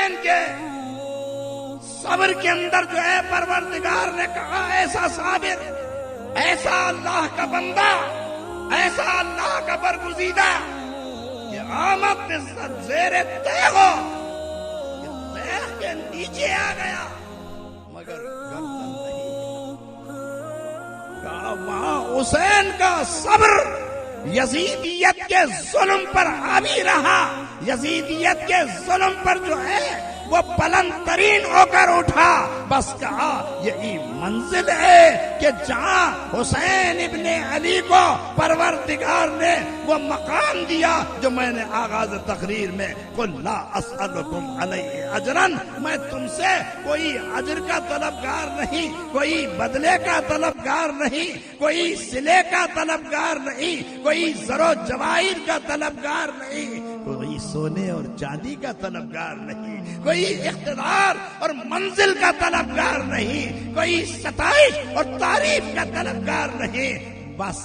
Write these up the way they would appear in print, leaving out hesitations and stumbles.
حسین کے صبر کے اندر جو ہے پروردگار نے کہا ایسا صابر، ایسا اللہ کا بندہ، ایسا اللہ کا برگزیدہ کہ آمد عزت زیر تیغ ہو، تیغ کے نیچے آ گیا مگر گردن نہیں۔ کہا وہاں حسین کا صبر یزیدیت کے ظلم پر حاوی رہا، یزیدیت کے ظلم پر جو ہے وہ بلند ترین ہو کر اٹھا۔ بس کہا یہی منزل ہے کہ جہاں حسین ابن علی کو پروردگار نے وہ مقام دیا جو میں نے آغاز تقریر میں قل لا اسألکم علیہ اجرا، میں تم سے کوئی اجر کا طلبگار نہیں، کوئی بدلے کا طلبگار نہیں، کوئی صلے کا طلبگار نہیں، کوئی زر و جواہر کا طلبگار نہیں، کوئی سونے اور چاندی کا طلبگار نہیں، کوئی اقتدار اور منزل کا طلبگار نہیں، کوئی ستائش اور تعریف کا طلبگار نہیں، بس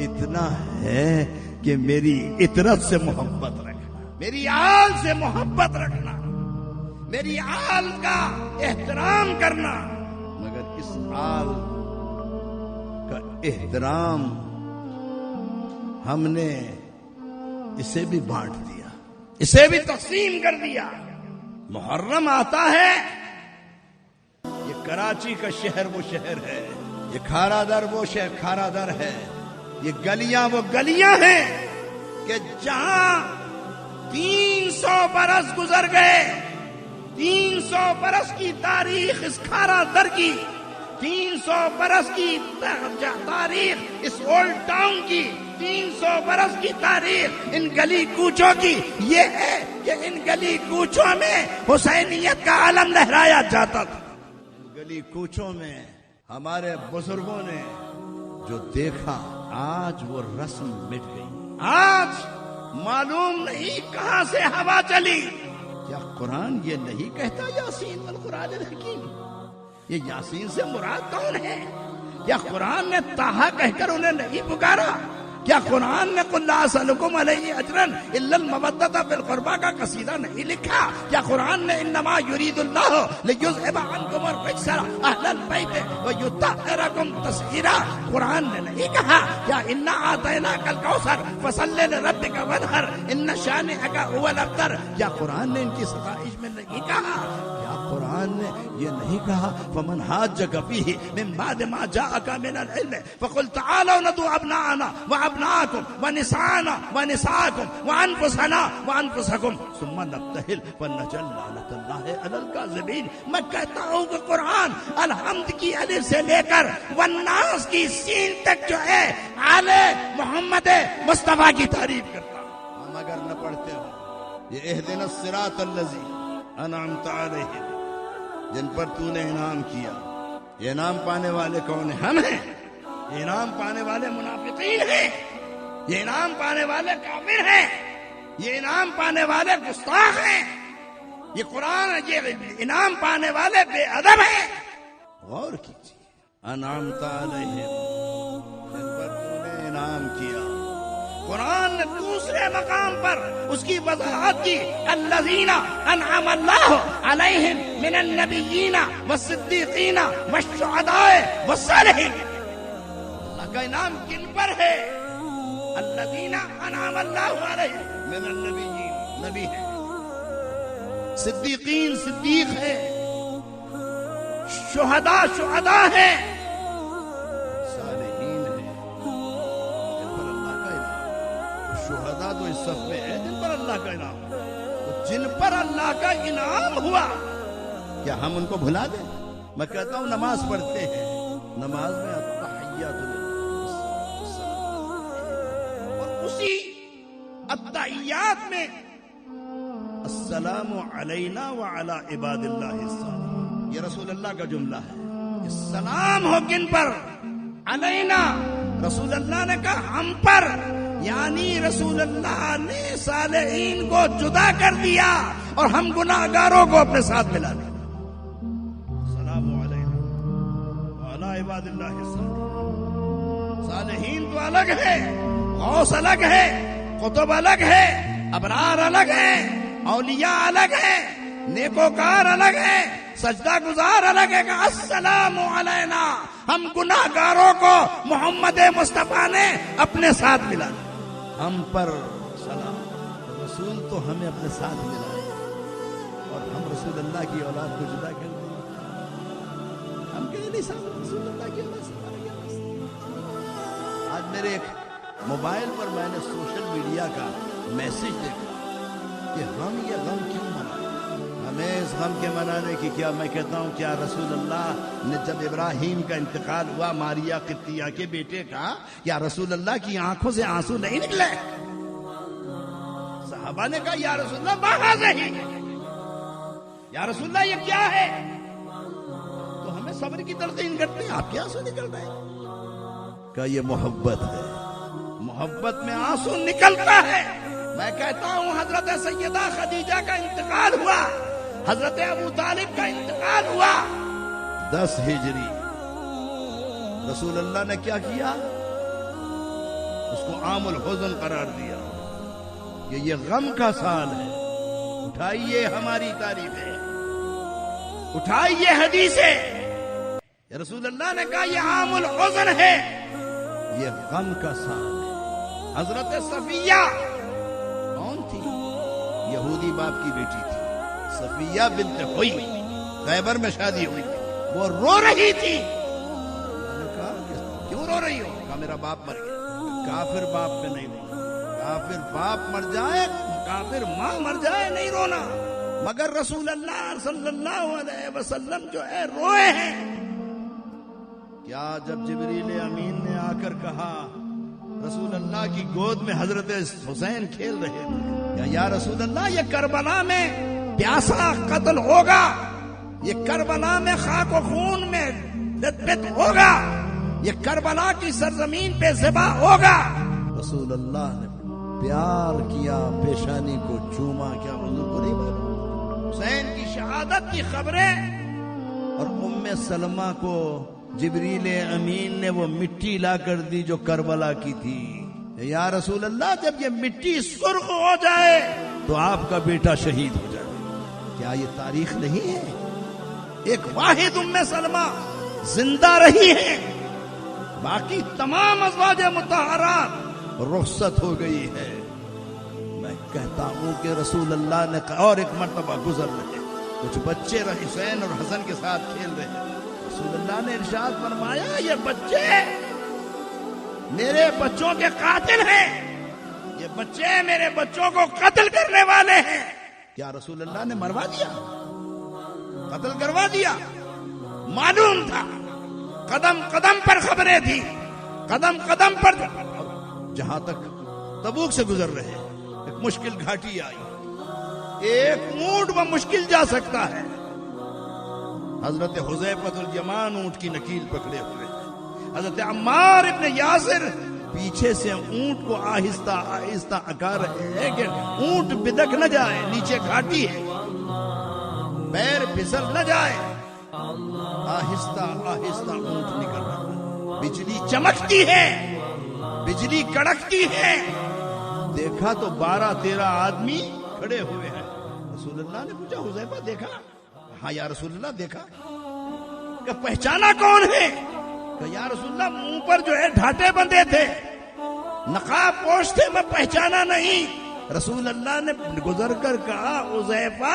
اتنا ہے کہ میری عطرت سے محبت رکھنا، میری آل سے محبت رکھنا، میری آل کا احترام کرنا۔ مگر اس آل کا احترام ہم نے اسے بھی بانٹ دیا، اسے بھی تقسیم کر دیا۔ محرم آتا ہے، یہ کراچی کا شہر وہ شہر ہے، یہ کھارا در وہ شہر کھارا در ہے، یہ گلیاں وہ گلیاں ہیں کہ جہاں 300 برس گزر گئے، 300 برس کی تاریخ اس کھارا در کی، 300 برس کی تاریخ اس اولڈ ٹاؤن کی، 300 برس کی تاریخ ان گلی کوچوں کی یہ ہے کہ ان گلی کوچوں میں حسینیت کا علم لہرایا جاتا تھا۔ گلی کوچوں میں ہمارے بزرگوں نے جو دیکھا، آج وہ رسم مٹ گئی، آج معلوم نہیں کہاں سے ہوا چلی۔ کیا قرآن یہ نہیں کہتا یاسین والقرآن الحکیم؟ یہ یاسین سے مراد کون ہے؟ کیا قرآن نے طٰہٰ کہہ کر انہیں نہیں پکارا؟ کیا قرآن نے قل لا اسألکم علیہ اجرا الا المودۃ فی القربیٰ کا قصیدہ نہیں لکھا؟ کیا قرآن نے انما یرید اللہ لیذھب عنکم الرجس اہل البیت ویطہرکم تطہیرا قرآن نے نہیں کہا کیا انا اعطیناک الکوثر فصل لربک وانحر ان شانئک هو الابتر؟ کیا قرآن نے ان کی ستائش میں نہیں کہا؟ کیا قرآن نے یہ نہیں کہا فمن حاجک فیہ من بعد ما جاءک من العلم فقل تعالوا ندعو ابناءنا وابناءکم ونساءنا ونساءکم وانفسنا وانفسکم ثم نبتہل فنجعل لعنۃ اللہ علی الکاذبین۔ میں کہتا ہوں کہ قرآن الحمد کی الف سے لے کر والناس کی سین تک جو ہے آل محمد مصطفیٰ کی تعریف کرتا ہوں۔ ہم اگر نہ پڑھتے ہو یہ اہدنا الصراط الذی انعمت علیہم، جن پر تو نے انعام کیا، یہ انعام پانے والے کون ہیں؟ ہم ہیں۔ یہ انعام پانے والے منافقین ہیں، یہ انعام پانے والے کافر ہیں، یہ انعام پانے والے گستاخ ہیں، یہ قرآن یہ انعام پانے والے بے ادب ہیں۔ غور کیجیے، انعمت علیہم، جن پر تو نے انعام کیا۔ قرآن نے دوسرے مقام پر اس کی وضاحت کی، الذین انعم اللہ علیہم من النبیین والصدیقین والشہداء والصالحین۔ اللہ کا انعام کن پر ہے؟ الذین انعم اللہ علیہم من النبیین، نبی ہے، صدیقین صدیق ہے، شہداء شہداء ہے، صالحین ہے، جن پر اللہ کا انعام۔ شہداء تو اس صف میں ہے جن پر اللہ کا انعام، تو جن پر اللہ کا انعام ہوا کیا ہم ان کو بھلا دیں؟ میں کہتا ہوں نماز پڑھتے ہیں، نماز میں التحیات اور اسی التحیات میں السلام علینا وعلی عباد اللہ الصالحین، یہ رسول اللہ کا جملہ ہے۔ السلام ہو کن پر؟ علینا، رسول اللہ نے کہا ہم پر، یعنی رسول اللہ نے صالحین کو جدا کر دیا اور ہم گناہگاروں کو اپنے ساتھ ملا دیا۔ السلام علینا وعلی عباد اللہ الصالحین، صالحین تو الگ ہے، غوث الگ ہے، قطب الگ ہے، ابرار الگ ہے، اولیاء الگ ہے، نیکوکار الگ ہے، سجدہ گزار الگ ہے کہ السلام علینا. ہم گناہ گاروں کو محمد مصطفیٰ نے اپنے ساتھ ملا، ہم پر سلام. رسول تو ہمیں اپنے ساتھ ملا اور ہم رسول اللہ کی اولاد کو جدا کر دیں. ہم کہیں نہیں ساتھ رسول اللہ کی اولاد سے. آج میرے ایک موبائل پر میں نے سوشل میڈیا کا میسج دیکھا کہ ہم یہ غم کیوں منائیں. ہمیں اس غم کے منانے کی کیا؟ میں کہتا ہوں کیا رسول اللہ نے جب ابراہیم کا انتقال ہوا ماریا قبطیہ کے بیٹے کا، یا رسول اللہ کی آنکھوں سے آنسو نہیں نکلے؟ صحابہ نے کہا یا رسول اللہ بہا نہیں، یا رسول اللہ یہ کیا ہے؟ تو ہمیں صبر کی تلقین کرتے ہیں، آپ کے آنسو نکل رہے ہیں. کہ یہ محبت ہے، محبت میں آنسو نکلتا ہے. میں کہتا ہوں حضرت سیدہ خدیجہ کا انتقال ہوا، حضرت ابو طالب کا انتقال ہوا 10 ہجری. رسول اللہ نے کیا کیا؟ اس کو عام الحزن قرار دیا کہ یہ غم کا سال ہے. اٹھائیے ہماری تاریخیں، اٹھائیے حدیثیں. رسول اللہ نے کہا یہ عام الحزن ہے، یہ غم کا سال ہے. حضرت صفیہ کون تھی؟ یہودی باپ کی بیٹی تھی، صفیہ بنت ہوئی، خیبر میں شادی ہوئی. وہ رو رہی تھی. میں نے کہا کیوں رو رہی ہو؟ کہا میرا باپ مر گیا. کافر باپ پہ نہیں رونا، کافر باپ مر جائے، کافر ماں مر جائے نہیں رونا. مگر رسول اللہ صلی اللہ علیہ وسلم جو ہے روئے ہیں. کیا جب جبریل امین نے آ کر کہا رسول اللہ کی گود میں حضرت حسین کھیل رہے تھے، یا رسول اللہ یہ کربلا میں پیاسا قتل ہوگا، یہ کربلا میں خاک و خون میں لت پت ہوگا، یہ کربلا کی سرزمین پہ ذبح ہوگا. رسول اللہ نے پیار کیا، پیشانی کو چوما. کیا حضور کو نہیں معلوم؟ حسین کی شہادت کی خبریں اور ام سلمہ کو جبریل امین نے وہ مٹی لا کر دی جو کربلا کی تھی. یا رسول اللہ جب یہ مٹی سرخ ہو جائے تو آپ کا بیٹا شہید ہو جائے. کیا یہ تاریخ نہیں ہے؟ ایک واحد ام سلمہ زندہ رہی ہے، باقی تمام ازواج مطہرات رخصت ہو گئی ہے. میں کہتا ہوں کہ رسول اللہ نے کہا، اور ایک مرتبہ گزر رہے کچھ بچے حسین اور حسن کے ساتھ کھیل رہے ہیں. رسول اللہ نے ارشاد فرمایا یہ بچے میرے بچوں کے قاتل ہیں، یہ بچے میرے بچوں کو قتل کرنے والے ہیں. کیا رسول اللہ نے مروا دیا؟ قتل کروا دیا؟ معلوم تھا، قدم قدم پر خبریں تھی، قدم قدم پر. جہاں تک تبوک سے گزر رہے ایک مشکل گھاٹی آئی، ایک اونٹ وہ مشکل جا سکتا ہے. حضرت حذیفہ الیمان اونٹ کی نکیل پکڑے ہوئے، حضرت عمار ابن یاسر پیچھے سے اونٹ کو آہستہ آہستہ اکا رہے ہیں کہ اونٹ بدک نہ جائے، نیچے گھاٹی ہے، پیر پھسل نہ جائے. آہستہ آہستہ اونٹ نکل رہا ہے، بجلی چمکتی ہے، بجلی کڑکتی ہے. دیکھا تو 12-13 آدمی کھڑے ہوئے ہیں. رسول اللہ نے پوچھا حذیفہ دیکھا؟ ہاں یا رسول اللہ دیکھا. کہ پہچانا کون ہے؟ کہ یا رسول اللہ منہ پر جو ہے ڈھاٹے بندھے تھے، نقاب پوش تھے، میں پہچانا نہیں. رسول اللہ نے گزر کر کہا حذیفہ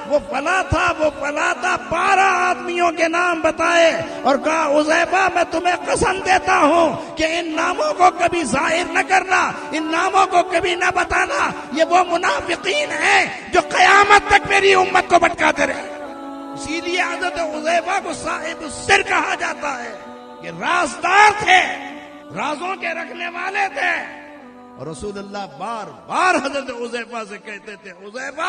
وہ فلاں تھا، وہ فلاں تھا. 12 آدمیوں کے نام بتائے اور کہا حذیفہ میں تمہیں قسم دیتا ہوں کہ ان ناموں کو کبھی ظاہر نہ کرنا، ان ناموں کو کبھی نہ بتانا. یہ وہ منافقین ہیں جو قیامت تک میری امت کو بھٹکاتے رہے. اسی لیے حضرت حذیفہ کو صاحب السر کہا جاتا ہے کہ رازدار تھے، رازوں کے رکھنے والے تھے. اور رسول اللہ بار بار حضرت حذیفہ سے کہتے تھے حذیفہ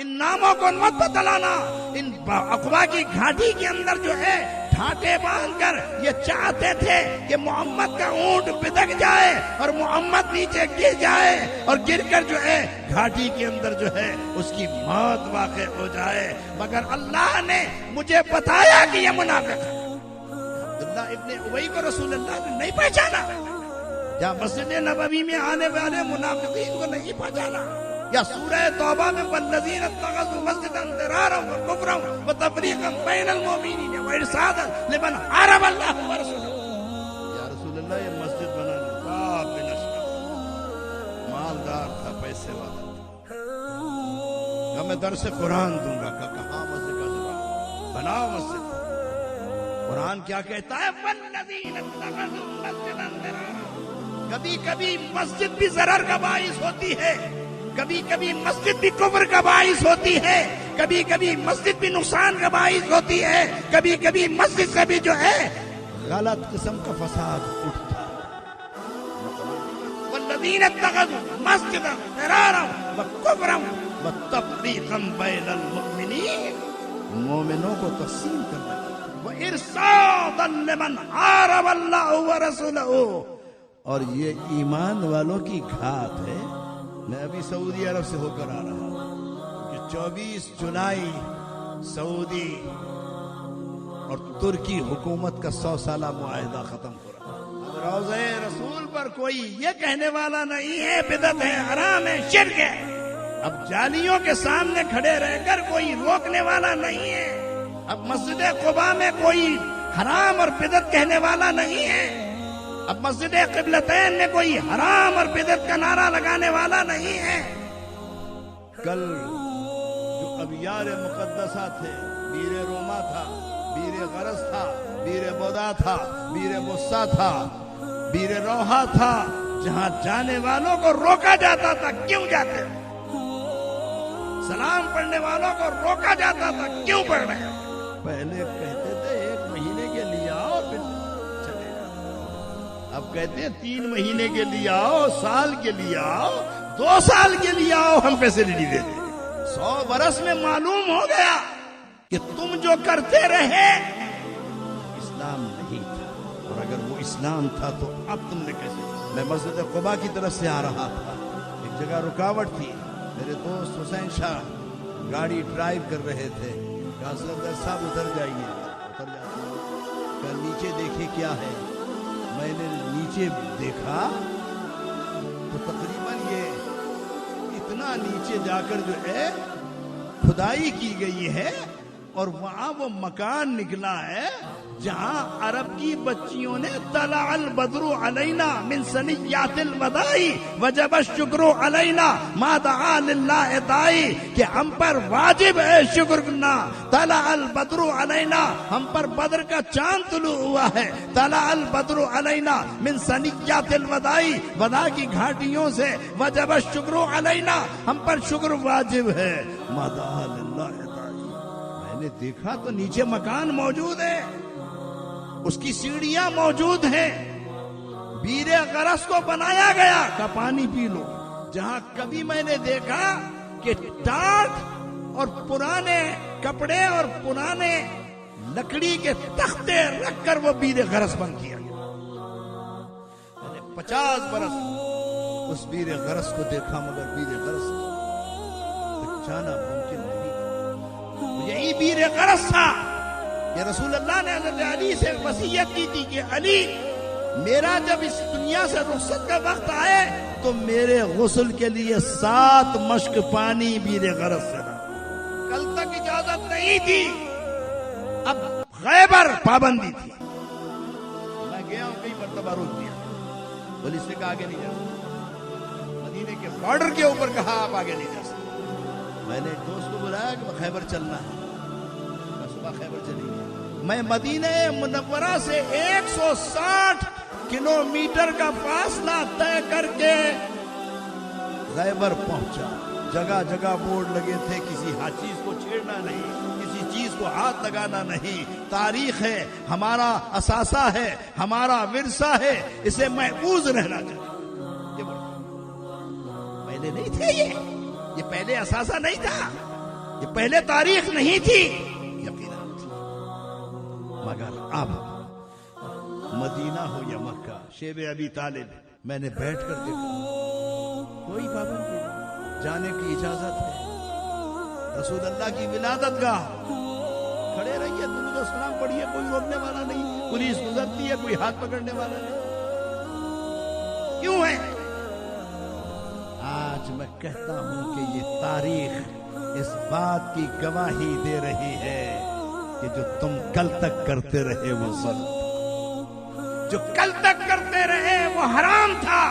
ان ناموں کو مت بتلانا. ان عقبہ کی گھاٹی کے اندر جو ہے ڈھانٹے باندھ کر یہ چاہتے تھے کہ محمد کا اونٹ بدک جائے اور محمد نیچے گر جائے اور گر کر جو ہے گھاٹی کے اندر جو ہے اس کی موت واقع ہو جائے. مگر اللہ نے مجھے بتایا کہ یہ منافق ہے. عبداللہ ابن ابی کو رسول اللہ نے نہیں پہچانا، یا مسجد نبوی میں آنے والے منافقین کو نہیں پہچانا. یا سورہ توبہ میں والذین اتخذوا مسجدا ضرارا وکفرا وتفریقا بین المؤمنین وارصادا لمن حارب اللہ ورسولہ. یا رسول اللہ یہ مسجد بنانے باپ بن اشرف مالدار تھا، پیسے والا تھا، میں درس قرآن دوں گا. کہاں مسجد کا ضرار؟ بناؤ مسجد. قرآن کیا کہتا ہے؟ والذین اتخذوا مسجدا ضرارا. کبھی کبھی مسجد بھی ضرر کا باعث ہوتی ہے، کبھی کبھی مسجد بھی کفر کا باعث ہوتی ہے، کبھی کبھی مسجد بھی نقصان کا باعث ہوتی ہے، کبھی کبھی مسجد سے بھی جو ہے غلط قسم کا فساد اٹھتا ہے. والذین اتخذوا مسجدا ضرارا وکفرا وتفریقا بین المؤمنین، مومنوں کو تقسیم کرنا وارصادا لمن حارب اللہ ورسولہ. اور یہ ایمان والوں کی گھات ہے. میں ابھی سعودی عرب سے ہو کر آ رہا ہوں کہ 24 جولائی سعودی اور ترکی حکومت کا 100 سالہ معاہدہ ختم ہو رہا ہے. اب روضہ رسول پر کوئی یہ کہنے والا نہیں ہے بدعت ہے، حرام ہے، شرک ہے. اب جالیوں کے سامنے کھڑے رہ کر کوئی روکنے والا نہیں ہے. اب مسجد قباء میں کوئی حرام اور بدعت کہنے والا نہیں ہے. اب مسجد قبلتین میں کوئی حرام اور بدعت کا نعرہ لگانے والا نہیں ہے. کل جو ابیار مقدسہ تھے، بیر روما تھا، بیر غرض تھا، بیر بودا تھا، بیر بصہ تھا، بیر روحا تھا، جہاں جانے والوں کو روکا جاتا تھا کیوں جاتے ہو؟ سلام پڑھنے والوں کو روکا جاتا تھا کیوں پڑھ رہے ہو؟ پہلے کہتے تھے 1 مہینے کے لیے آؤ پھر چلے جاؤ. اب کہتے ہیں 3 مہینے کے لیے آؤ، سال کے لیے آؤ، 2 سال کے لیے آؤ، ہم پیسے نہیں دیتے. 100 برس میں معلوم ہو گیا کہ تم جو کرتے رہے اسلام نہیں تھا. اور اگر وہ اسلام تھا تو اب تم نے کیسے؟ میں مسجد قباء کی طرف سے آ رہا تھا، ایک جگہ رکاوٹ تھی. میرے دوست حسین شاہ گاڑی ڈرائیو کر رہے تھے. کہا صدر صاحب اتر جائیے. اتر جاتے کہا نیچے دیکھے کیا ہے. میں نے نیچے دیکھا تو تقریباً یہ اتنا نیچے جا کر جو ہے کھدائی کی گئی ہے اور وہاں وہ مکان نکلا ہے جہاں عرب کی بچیوں نے طلع البدر علینا من ثنیات الوداع وجب الشکر علینا ما دعا للہ داعی، کہ ہم پر واجب ہے شکر کرنا. طلع البدر علینا، ہم پر بدر کا چاند طلوع ہوا ہے. طلع البدر علینا من ثنیات الوداع، ودا کی گھاٹیوں سے. وجب الشکر علینا، ہم پر شکر واجب ہے. ما دعا للہ داعی. میں نے دیکھا تو نیچے مکان موجود ہے، اس کی سیڑھیاں موجود ہیں. بیر غرض کو بنایا گیا کہ پانی پی لو. جہاں کبھی میں نے دیکھا کہ ٹاٹ اور پرانے کپڑے اور پرانے لکڑی کے تختے رکھ کر وہ بیر غرض بند کیا گیا. میں نے 50 برس اس بیر غرض کو دیکھا، مگر بیر غرض تک جانا ممکن نہیں. یہی بیر غرض تھا کہ رسول اللہ نے حضرت علی سے وصیت کی تھی کہ علی، میرا جب اس دنیا سے رخصت کا وقت آئے تو میرے غسل کے لیے 7 مشک پانی بیر غرض سے لا. کل تک اجازت نہیں تھی، اب خیبر پابندی تھی. میں گیا ہوں، کئی مرتبہ روک دیا، پولیس نے کہا آگے نہیں جا سکتے. مدینے کے بارڈر کے اوپر کہا آپ آگے نہیں جا سکتے. میں نے ایک دوست کو بلایا کہ خیبر چلنا ہے. خیبر چلی گئی. میں مدینہ منورہ سے 160 کلومیٹر کا فاصلہ طے کر کے خیبر پہنچا. جگہ جگہ بورڈ لگے تھے، کسی ہر چیز کو چھیڑنا نہیں، کسی چیز کو ہاتھ لگانا نہیں. تاریخ ہے، ہمارا اثاثہ ہے، ہمارا ورثہ ہے، اسے محفوظ رہنا چاہیے. پہلے نہیں تھے یہ پہلے اثاثہ نہیں تھا، یہ پہلے تاریخ نہیں تھی. مگر اب مدینہ ہو یا مکہ، شیب ابی طالب، میں نے بیٹھ کر دیکھا کوئی پابندی نہیں. جانے کی اجازت ہے. رسول اللہ کی ولادت گاہ، کھڑے رہیے، درود و سلام پڑھیے، کوئی روکنے والا نہیں. پولیس گزرتی ہے، کوئی ہاتھ پکڑنے والا نہیں. کیوں ہے؟ آج میں کہتا ہوں کہ یہ تاریخ اس بات کی گواہی دے رہی ہے کہ جو تم کل تک کرتے رہے وہ ظلم، جو کل تک کرتے رہے وہ حرام تھا،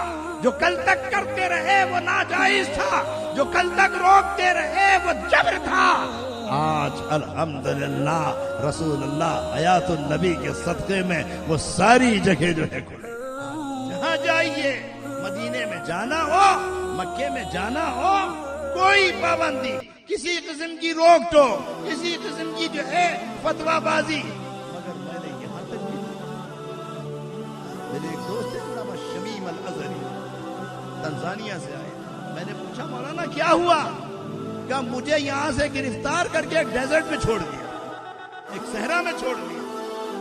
جو کل تک کرتے رہے وہ ناجائز تھا، جو کل تک روکتے رہے وہ جبر تھا، آج الحمدللہ رسول اللہ حیات النبی کے صدقے میں وہ ساری جگہ جو ہے کھلے۔ جہاں جائیے، مدینے میں جانا ہو، مکے میں جانا ہو، کوئی پابندی، کسی قسم کی روک ٹوک، کسی قسم کی جو ہے فتویٰ بازی، مگر میں نے یہاں تک بھی، میرے ایک دوست ہے علامہ شمیم الازہری، تنزانیہ سے آئے، میں نے پوچھا مولانا کیا ہوا؟ کہ مجھے یہاں سے گرفتار کر کے ایک ڈیزرٹ میں چھوڑ دیا، ایک صحرا میں چھوڑ دیا۔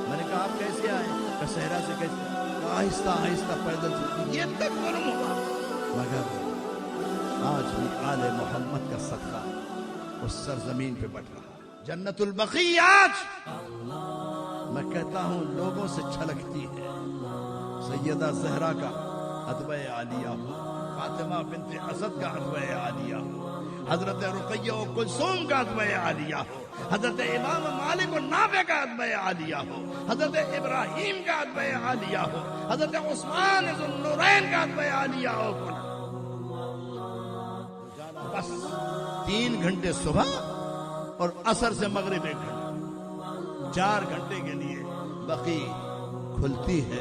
میں نے کہا آپ کیسے آئے؟ کہ صحرا سے کیسے؟ آہستہ آہستہ پیدل چلتے، یہ تک معلوم ہوا، مگر آج بھی آل محمد کا صدقہ اس سرزمین پہ بٹ رہا۔ جنت البقیع آج میں کہتا ہوں لوگوں سے چھلکتی ہے۔ سیدہ زہرا کا ادبۂ عالیہ ہو، فاطمہ بنت اسد کا ادبۂ عالیہ ہو، حضرت رقیہ و کلثوم کا ادبۂ عالیہ ہو، حضرت امام مالک و نافع کا ادبۂ عالیہ ہو، حضرت ابراہیم کا ادبۂ عالیہ ہو، حضرت عثمان ذو النورین کا ادبۂ عالیہ ہو، بس 3 گھنٹے صبح اور عصر سے مغرب 1 گھنٹہ، 4 گھنٹے کے لیے بقیع کھلتی ہے،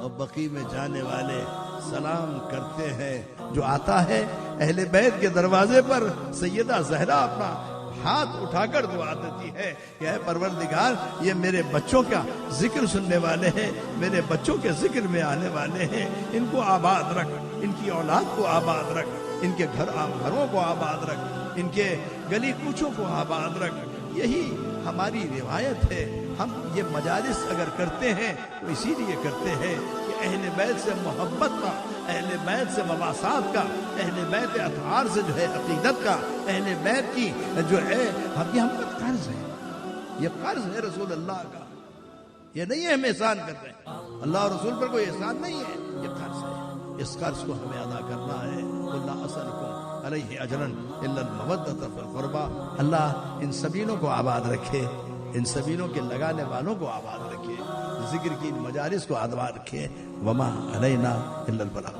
اور بقیع میں جانے والے سلام کرتے ہیں۔ جو آتا ہے اہل بیت کے دروازے پر، سیدہ زہرا اپنا ہاتھ اٹھا کر دعا دیتی ہے کہ اے پروردگار، یہ میرے بچوں کا ذکر سننے والے ہیں، میرے بچوں کے ذکر میں آنے والے ہیں، ان کو آباد رکھ، ان کی اولاد کو آباد رکھ، ان کے گھروں کو آباد رکھ، ان کے گلی کوچوں کو آباد رکھ۔ یہی ہماری روایت ہے۔ ہم یہ مجالس اگر کرتے ہیں تو اسی لیے کرتے ہیں کہ اہل بیت سے محبت کا، اہل بیت سے مواسات کا، اہل بیت اطہار سے جو ہے عقیدت کا، اہل بیت کی جو ہے یہ ہم پر قرض ہے، یہ قرض ہے رسول اللہ کا، یہ نہیں ہے ہم احسان کر رہے ہیں، اللہ اور رسول پر کوئی احسان نہیں ہے، یہ قرض ہے، اس قرض کو ہمیں ادا کرنا ہے۔ اللہ اسألکم علیہ اجرا الا المودۃ فی القربى۔ اللہ ان سبیلوں کو آباد رکھے، ان سبیلوں کے لگانے والوں کو آباد رکھے، ذکر کی مجالس کو آباد رکھے۔ وما علینا الا البلاغ۔